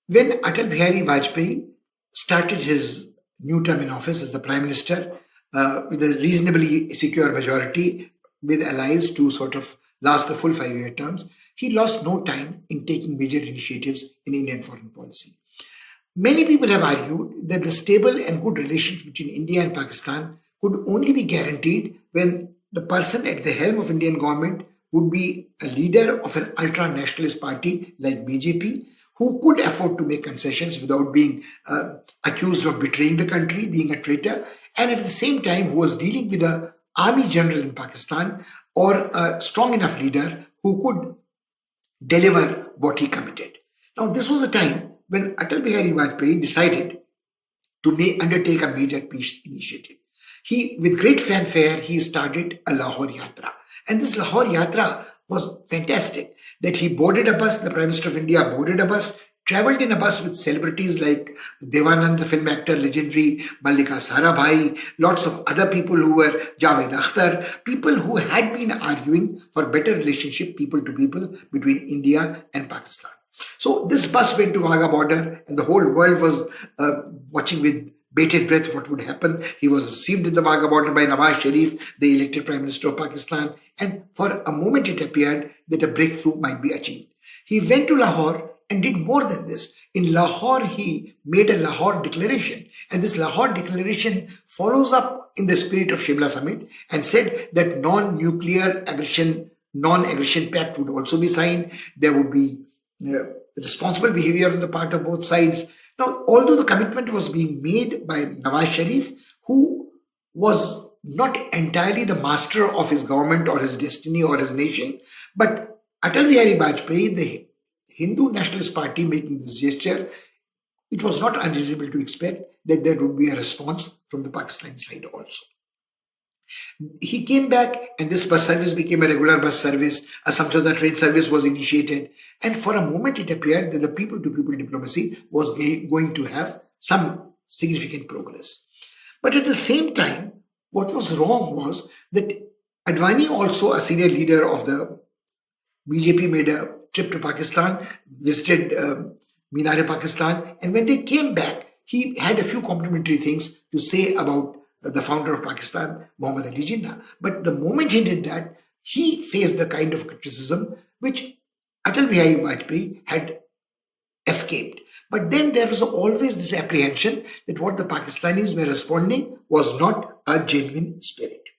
When Atal Bihari Vajpayee started his new term in office as the Prime Minister with a reasonably secure majority with allies to sort of last the full 5 year terms, he lost no time in taking major initiatives in Indian foreign policy. Many people have argued that the stable and good relations between India and Pakistan could only be guaranteed when the person at the helm of Indian government would be a leader of an ultra-nationalist party like BJP, who could afford to make concessions without being accused of betraying the country, being a traitor, and at the same time who was dealing with a army general in Pakistan or a strong enough leader who could deliver what he committed. Now, this was a time when Atal Bihari Vajpayee decided to undertake a major peace initiative. With great fanfare, he started a Lahore Yatra. And this Lahore Yatra was fantastic. That he boarded a bus, the Prime Minister of India boarded a bus, traveled in a bus with celebrities like Devanand, the film actor, legendary Mallika Sarabhai, lots of other people who were Javed Akhtar, people who had been arguing for better relationship, people to people, between India and Pakistan. So this bus went to Wagah border and the whole world was watching with bated breath what would happen. He was received at the Wagah border by Nawaz Sharif, the elected Prime Minister of Pakistan, and for a moment it appeared that a breakthrough might be achieved. He went to Lahore and did more than this. In Lahore, he made a Lahore Declaration, and this Lahore Declaration follows up in the spirit of Shimla Summit and said that non-aggression pact would also be signed. There would be responsible behavior on the part of both sides. Now, although the commitment was being made by Nawaz Sharif, who was not entirely the master of his government or his destiny or his nation, but Atal Bihari Vajpayee, the Hindu Nationalist Party, making this gesture, it was not unreasonable to expect that there would be a response from the Pakistani side also. He came back and this bus service became a regular bus service. A Samjhauta train service was initiated. And for a moment it appeared that the people-to-people diplomacy was going to have some significant progress. But at the same time, what was wrong was that Advani, also a senior leader of the BJP, made a trip to Pakistan, visited Minar-e-Pakistan, and when they came back, he had a few complimentary things to say about the founder of Pakistan, Muhammad Ali Jinnah. But the moment he did that, he faced the kind of criticism which Atal Bihari Vajpayee had escaped. But then there was always this apprehension that what the Pakistanis were responding was not a genuine spirit.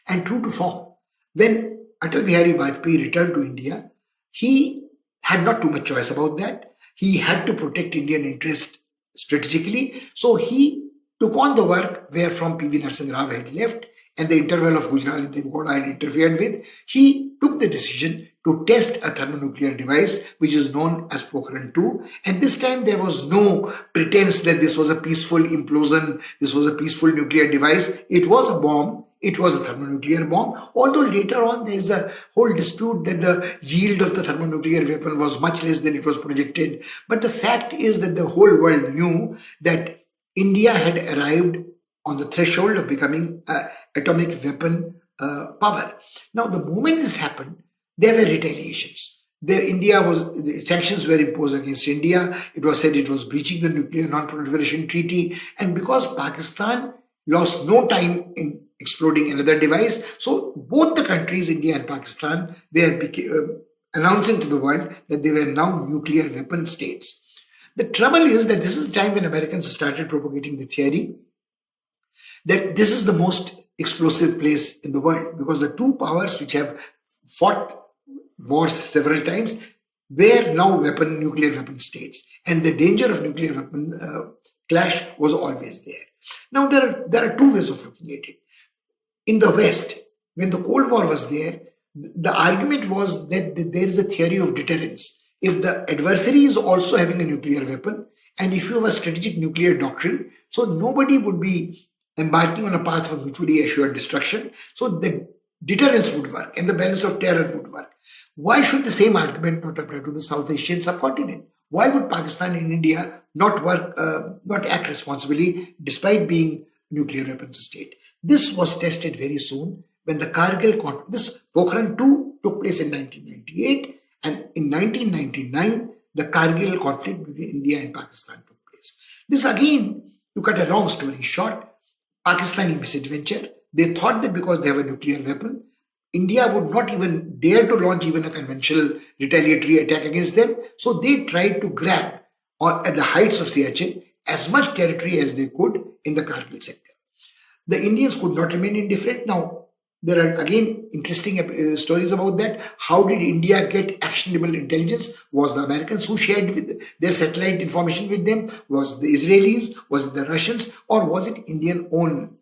And true to form, when Atal Bihari Vajpayee returned to India, he had not too much choice about that. He had to protect Indian interest strategically. So he took on the work where from P.V. Narasimha Rao had left and the interval of Gujarat and Devgowda had interfered with. He took the decision to test a thermonuclear device which is known as Pokhran-2. And this time there was no pretense that this was a peaceful implosion, this was a peaceful nuclear device. It was a bomb. It was a thermonuclear bomb, although later on there is a whole dispute that the yield of the thermonuclear weapon was much less than it was projected. But the fact is that the whole world knew that India had arrived on the threshold of becoming an atomic weapon power. Now, the moment this happened, there were retaliations. The sanctions were imposed against India. It was said it was breaching the Nuclear Non-Proliferation Treaty. And because Pakistan lost no time in exploding another device, so both the countries, India and Pakistan, were announcing to the world that they were now nuclear weapon states. The trouble is that this is the time when Americans started propagating the theory that this is the most explosive place in the world, because the two powers which have fought wars several times were now nuclear weapon states, and the danger of nuclear weapon clash was always there. Now there are two ways of looking at it. In the West, when the Cold War was there, the argument was that there is a theory of deterrence. If the adversary is also having a nuclear weapon, and if you have a strategic nuclear doctrine, so nobody would be embarking on a path for mutually assured destruction. So the deterrence would work and the balance of terror would work. Why should the same argument not apply to the South Asian subcontinent? Why would Pakistan and India not act responsibly despite being nuclear weapons state? This was tested very soon when the Kargil conflict, this Pokhran-2 took place in 1998. And in 1999, the Kargil conflict between India and Pakistan took place. This again, to cut a long story short, Pakistani misadventure. They thought that because they have a nuclear weapon, India would not even dare to launch even a conventional retaliatory attack against them. So they tried to grab at the heights of Siachen as much territory as they could in the Kargil sector. The Indians could not remain indifferent. Now, there are again interesting stories about that. How did India get actionable intelligence? Was the Americans who shared their satellite information with them? Was the Israelis? Was it the Russians? Or was it Indian own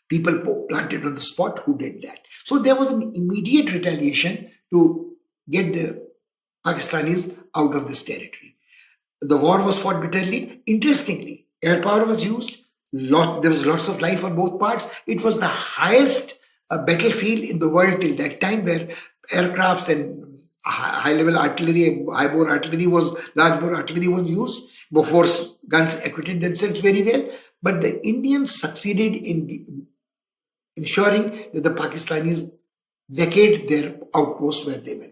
people planted on the spot who did that? So there was an immediate retaliation to get the Pakistanis out of this territory. The war was fought bitterly. Interestingly, air power was used. There was lots of life on both parts. It was the highest battlefield in the world till that time, where aircrafts and high-level artillery, high-bore artillery large-bore artillery was used. Bofor's guns acquitted themselves very well. But the Indians succeeded in ensuring that the Pakistanis vacate their outposts where they were.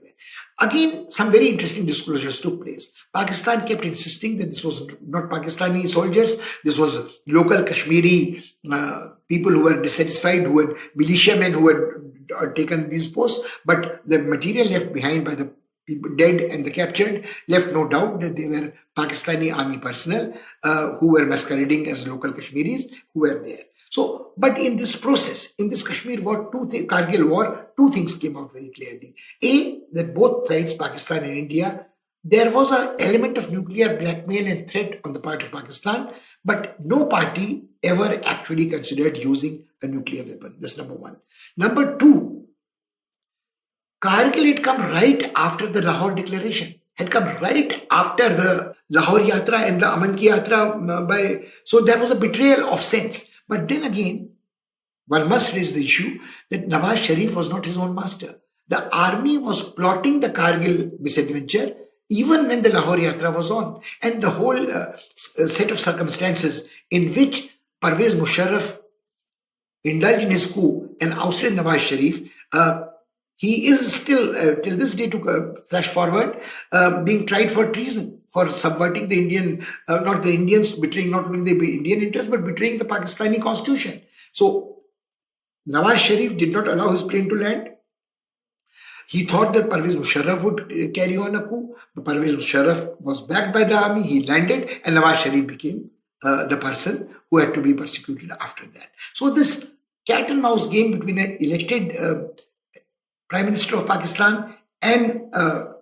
Again, some very interesting disclosures took place. Pakistan kept insisting that this was not Pakistani soldiers. This was local Kashmiri people who were dissatisfied, who had militiamen who had taken these posts. But the material left behind by the people dead and the captured left no doubt that they were Pakistani army personnel who were masquerading as local Kashmiris who were there. So, but in this process, in this Kashmir war, Kargil war, two things came out very clearly. A, that both sides, Pakistan and India, there was an element of nuclear blackmail and threat on the part of Pakistan, but no party ever actually considered using a nuclear weapon. That's number one. Number two, Kargil had come right after the Lahore Declaration, had come right after the Lahore Yatra and the Aman Ki Yatra. So there was a betrayal of sense. But then again, one must raise the issue that Nawaz Sharif was not his own master. The army was plotting the Kargil misadventure even when the Lahore Yatra was on. And the whole set of circumstances in which Parvez Musharraf indulged in his coup and ousted Nawaz Sharif, he is still, till this day, to flash forward, being tried for treason, for subverting the Indian, not the Indians, betraying not only the Indian interest, but betraying the Pakistani constitution. So, Nawaz Sharif did not allow his plane to land. He thought that Parvez Musharraf would carry on a coup, but Parvez Musharraf was backed by the army, he landed, and Nawaz Sharif became the person who had to be persecuted after that. So, this cat and mouse game between an elected Prime Minister of Pakistan and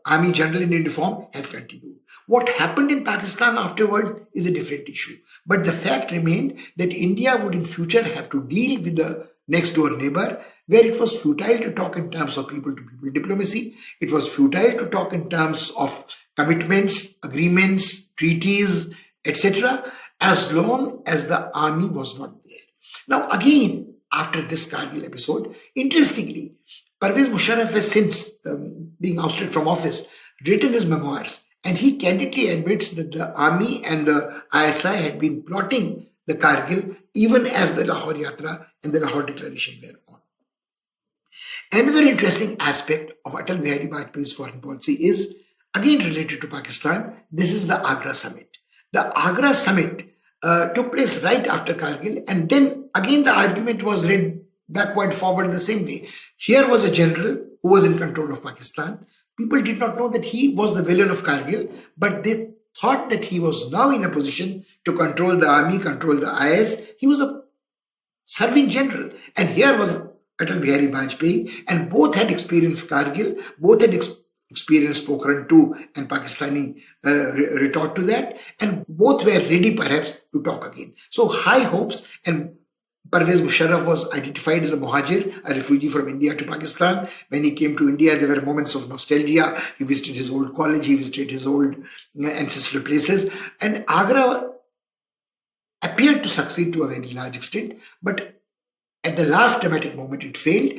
army general in uniform has continued. What happened in Pakistan afterward is a different issue. But the fact remained that India would in future have to deal with the next door neighbor, where it was futile to talk in terms of people-to-people diplomacy. It was futile to talk in terms of commitments, agreements, treaties, etc., as long as the army was not there. Now again, after this Kargil episode, interestingly, Parvez Musharraf has since, being ousted from office, written his memoirs, and he candidly admits that the army and the ISI had been plotting the Kargil even as the Lahore Yatra and the Lahore Declaration were on. Another interesting aspect of Atal Bihari Vajpayee's foreign policy is, again related to Pakistan, this is the Agra Summit. The Agra Summit took place right after Kargil, and then again the argument was read backward, forward the same way. Here was a general who was in control of Pakistan. People did not know that he was the villain of Kargil, but they thought that he was now in a position to control the army, control the IS. He was a serving general. And here was Atal Bihari Vajpayee, and both had experienced Kargil, both had experienced Pokhran II and Pakistani retort to that, and both were ready perhaps to talk again. So high hopes, and Parvez Musharraf was identified as a muhajir, a refugee from India to Pakistan. When he came to India, there were moments of nostalgia. He visited his old college, he visited his old ancestral places. And Agra appeared to succeed to a very large extent. But at the last dramatic moment, it failed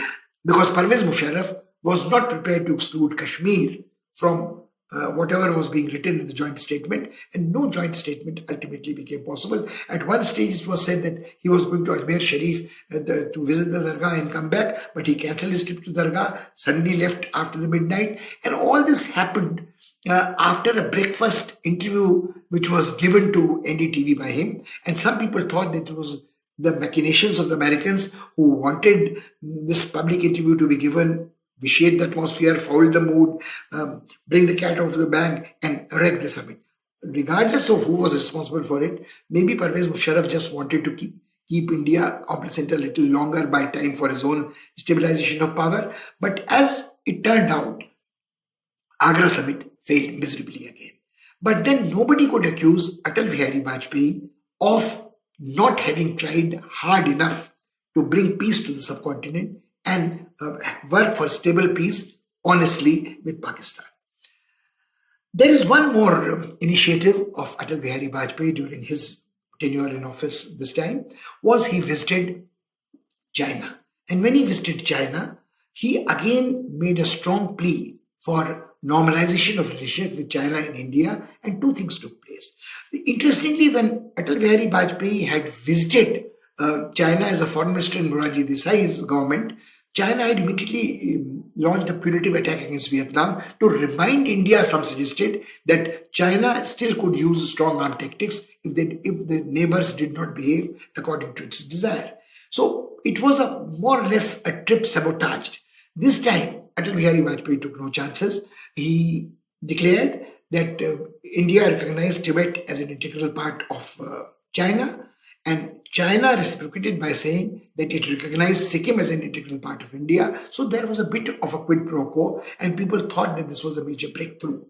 because Parvez Musharraf was not prepared to exclude Kashmir from whatever was being written in the joint statement, and no joint statement ultimately became possible. At one stage, it was said that he was going to Ajmer Sharif to visit the Dargah and come back, but he cancelled his trip to Dargah, suddenly left after the midnight, and all this happened after a breakfast interview which was given to NDTV by him, and some people thought that it was the machinations of the Americans who wanted this public interview to be given, vitiate the atmosphere, foul the mood, bring the cat out of the bag, and wreck the summit. Regardless of who was responsible for it, maybe Pervez Musharraf just wanted to keep India complacent a little longer by time for his own stabilization of power. But as it turned out, Agra summit failed miserably again. But then nobody could accuse Atal Bihari Vajpayee of not having tried hard enough to bring peace to the subcontinent and work for stable peace honestly with Pakistan. There is one more initiative of Atal Bihari Vajpayee during his tenure in office this time, was he visited China. And when he visited China, he again made a strong plea for normalization of relations with China and India, and two things took place. Interestingly, when Atal Bihari Vajpayee had visited China as a foreign minister in Morarji Desai's government, China had immediately launched a punitive attack against Vietnam to remind India, some suggested, that China still could use strong arm tactics if the neighbors did not behave according to its desire. So it was more or less a trip sabotaged. This time, Atal Bihari Vajpayee took no chances. He declared that India recognized Tibet as an integral part of China, and China reciprocated by saying that it recognized Sikkim as an integral part of India. So there was a bit of a quid pro quo, and people thought that this was a major breakthrough.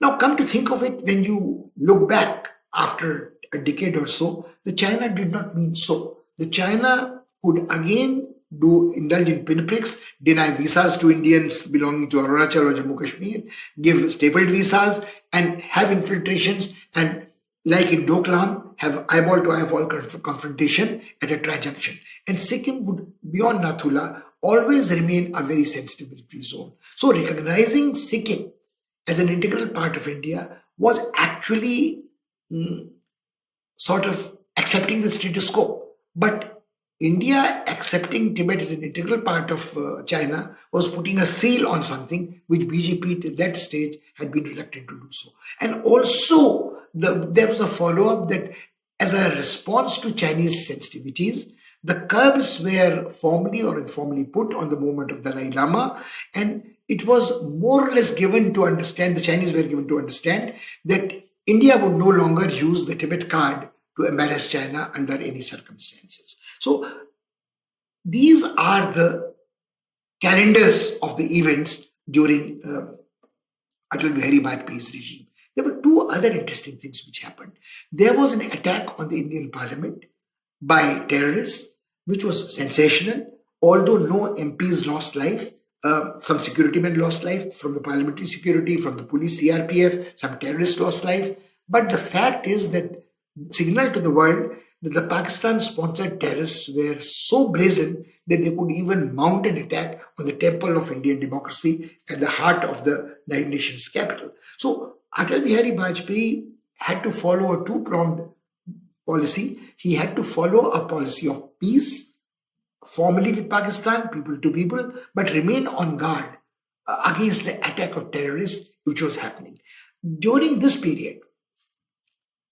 Now, come to think of it, when you look back after a decade or so, the China did not mean so. The China could again indulge in pinpricks, deny visas to Indians belonging to Arunachal or Jammu Kashmir, give stapled visas, and have infiltrations, and like in Doklam, have eyeball-to-eyeball confrontation at a tri-junction. And Sikkim would, beyond Nathula, always remain a very sensitive military zone. So recognizing Sikkim as an integral part of India was actually sort of accepting the status quo. But India accepting Tibet as an integral part of China was putting a seal on something which BJP at that stage had been reluctant to do so. And also, there was a follow-up that as a response to Chinese sensitivities, the curbs were formally or informally put on the movement of Dalai Lama, and it was more or less given to understand, the Chinese were given to understand, that India would no longer use the Tibet card to embarrass China under any circumstances. So these are the calendars of the events during Atal Bihari Vajpayee's regime. There were two other interesting things which happened. There was an attack on the Indian Parliament by terrorists, which was sensational. Although no MPs lost life, some security men lost life from the parliamentary security, from the police, CRPF, some terrorists lost life. But the fact is that signaled to the world that the Pakistan-sponsored terrorists were so brazen that they could even mount an attack on the temple of Indian democracy at the heart of the United Nations capital. So Atal Bihari Vajpayee had to follow a two-pronged policy. He had to follow a policy of peace, formally with Pakistan, people to people, but remain on guard against the attack of terrorists which was happening. During this period,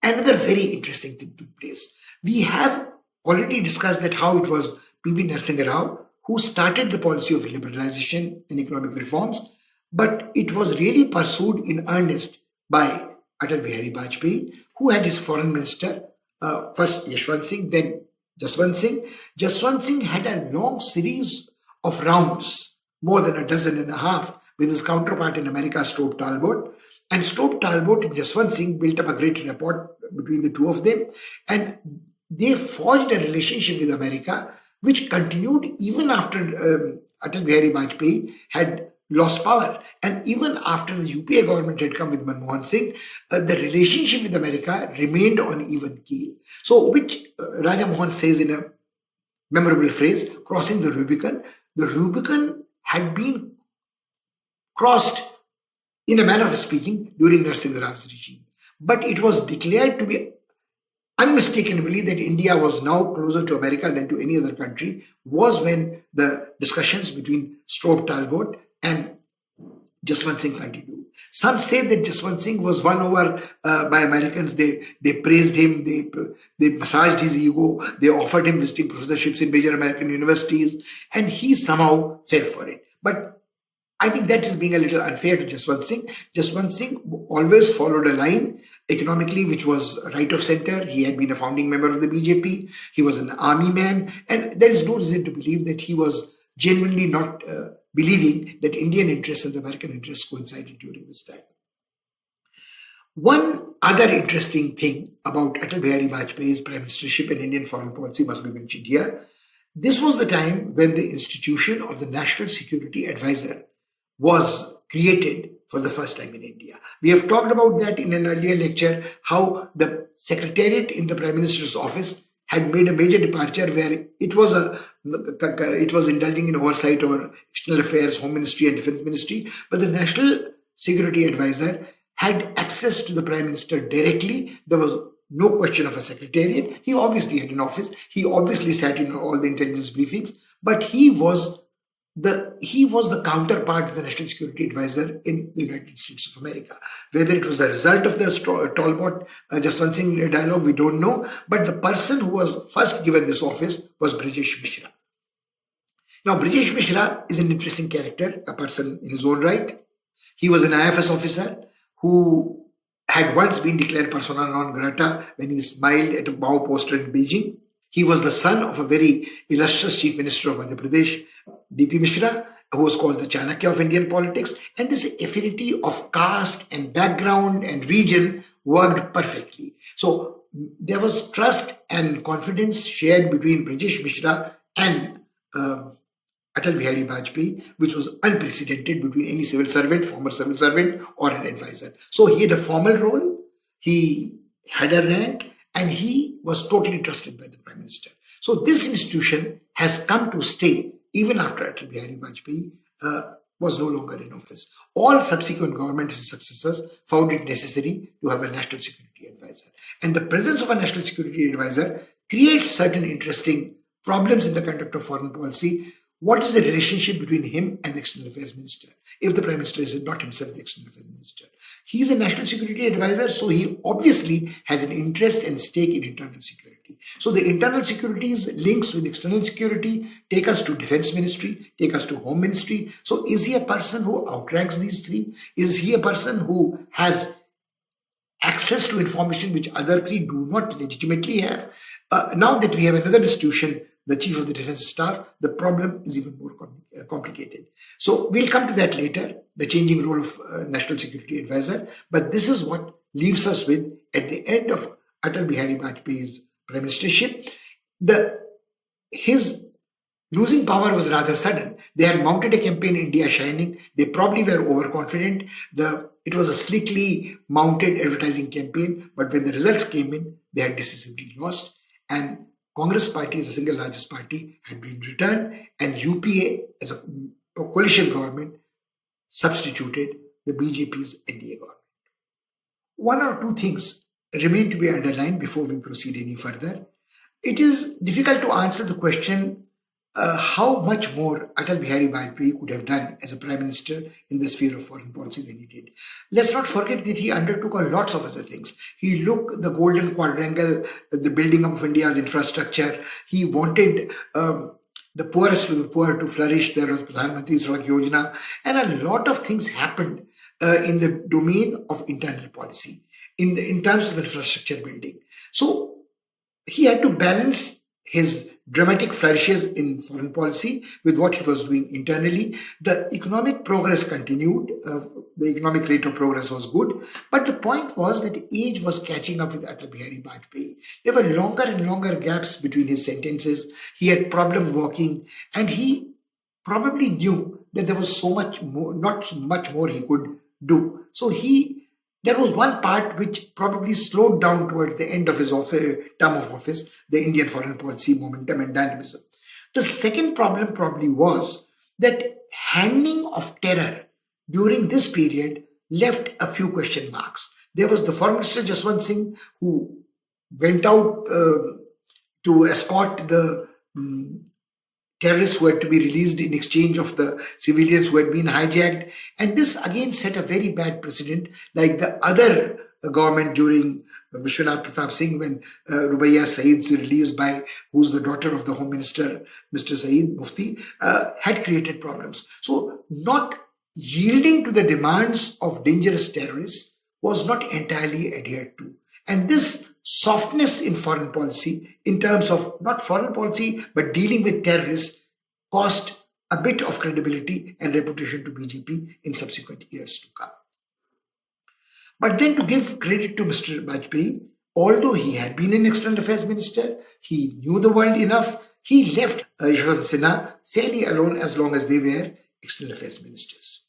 another very interesting thing took place. We have already discussed that how it was P.V. Narasimha Rao who started the policy of liberalization and economic reforms, but it was really pursued in earnest by Atal Bihari Vajpayee, who had his foreign minister, first Yashwant Singh, then Jaswant Singh. Jaswant Singh had a long series of rounds, more than a dozen and a half, with his counterpart in America, Stobe Talbot. And Stobe Talbot and Jaswant Singh built up a great rapport between the two of them, and they forged a relationship with America, which continued even after Atal Bihari Vajpayee had lost power. And even after the UPA government had come with Manmohan Singh, the relationship with America remained on even keel. So, which Raja Mohan says in a memorable phrase, crossing the Rubicon. The Rubicon had been crossed in a manner of speaking, during Narasimha Raw's regime. But it was declared to be unmistakably that India was now closer to America than to any other country was when the discussions between Strobe Talbot and Jaswant Singh continued. Some say that Jaswant Singh was won over by Americans. They praised him, they massaged his ego, they offered him visiting professorships in major American universities, and he somehow fell for it. But I think that is being a little unfair to Jaswant Singh. Jaswant Singh always followed a line economically which was right of center. He had been a founding member of the BJP. He was an army man. And there is no reason to believe that he was genuinely not believing that Indian interests and the American interests coincided during this time. One other interesting thing about Atal Bihari Vajpayee's prime ministership and Indian foreign policy must be mentioned here. This was the time when the institution of the National Security Advisor was created for the first time in India. We have talked about that in an earlier lecture, how the secretariat in the Prime Minister's office had made a major departure where it was indulging in oversight over external affairs, home ministry and defense ministry, but the National Security Advisor had access to the Prime Minister directly. There was no question of a secretariat. He obviously had an office. He obviously sat in all the intelligence briefings, but he was the counterpart of the National Security Advisor in the United States of America. Whether it was a result of the Talbot Jaswant Singh dialogue, we don't know. But the person who was first given this office was Brijesh Mishra. Now, Brijesh Mishra is an interesting character, a person in his own right. He was an IFS officer who had once been declared persona non grata when he smiled at a Mao poster in Beijing. He was the son of a very illustrious chief minister of Madhya Pradesh, D.P. Mishra, who was called the Chanakya of Indian politics. And this affinity of caste and background and region worked perfectly. So there was trust and confidence shared between Brijesh Mishra and Atal Bihari Vajpayee, which was unprecedented between any civil servant, former civil servant, or an advisor. So he had a formal role, he had a rank, and he was totally trusted by the Prime Minister. So this institution has come to stay even after Atal Bihari Vajpayee was no longer in office. All subsequent governments and successors found it necessary to have a National Security Advisor. And the presence of a National Security Advisor creates certain interesting problems in the conduct of foreign policy. What is the relationship between him and the External Affairs Minister if the Prime Minister is not himself the External Affairs Minister? He is a National Security Advisor, so he obviously has an interest and stake in internal security. So the internal security's links with external security take us to Defense Ministry, take us to Home Ministry. So is he a person who outranks these three? Is he a person who has access to information which other three do not legitimately have? Now that we have another institution, the Chief of the Defense Staff, the problem is even more complicated. So we'll come to that later, the changing role of National Security Advisor. But this is what leaves us with, at the end of Atal Bihari Vajpayee's prime ministership, his losing power was rather sudden. They had mounted a campaign, India Shining. They probably were overconfident. It was a slickly mounted advertising campaign, but when the results came in, they had decisively lost. And Congress party as the single largest party had been returned, and UPA as a coalition government substituted the BJP's NDA government. One or two things remain to be underlined before we proceed any further. It is difficult to answer the question how much more Atal Bihari Vajpayee could have done as a Prime Minister in the sphere of foreign policy than he did. Let's not forget that he undertook lots of other things. He looked the golden quadrangle, the building up of India's infrastructure. He wanted the poorest of the poor to flourish. There was Pradhan Mantri Sadak Yojana. And a lot of things happened in the domain of internal policy, in terms of infrastructure building. So he had to balance his dramatic flourishes in foreign policy with what he was doing internally. The economic progress continued. The economic rate of progress was good. But the point was that age was catching up with Atal Bihari Vajpayee. There were longer and longer gaps between his sentences. He had problem walking, and he probably knew that there was so much more, not much more he could do. So there was one part which probably slowed down towards the end of his term of office, the Indian foreign policy momentum and dynamism. The second problem probably was that handling of terror during this period left a few question marks. There was the Foreign Minister Jaswant Singh, who went out to escort the terrorists who had to be released in exchange of the civilians who had been hijacked. And this again set a very bad precedent, like the other government during Vishwanath Pratap Singh, when Rubaiya Saeed's released by, who's the daughter of the Home Minister, Mr. Saeed Mufti, had created problems. So not yielding to the demands of dangerous terrorists was not entirely adhered to. And this softness in foreign policy, in terms of not foreign policy, but dealing with terrorists, cost a bit of credibility and reputation to BJP in subsequent years to come. But then, to give credit to Mr. Vajpayee, although he had been an external affairs minister, he knew the world enough, he left Yashwant Sinha fairly alone as long as they were external affairs ministers.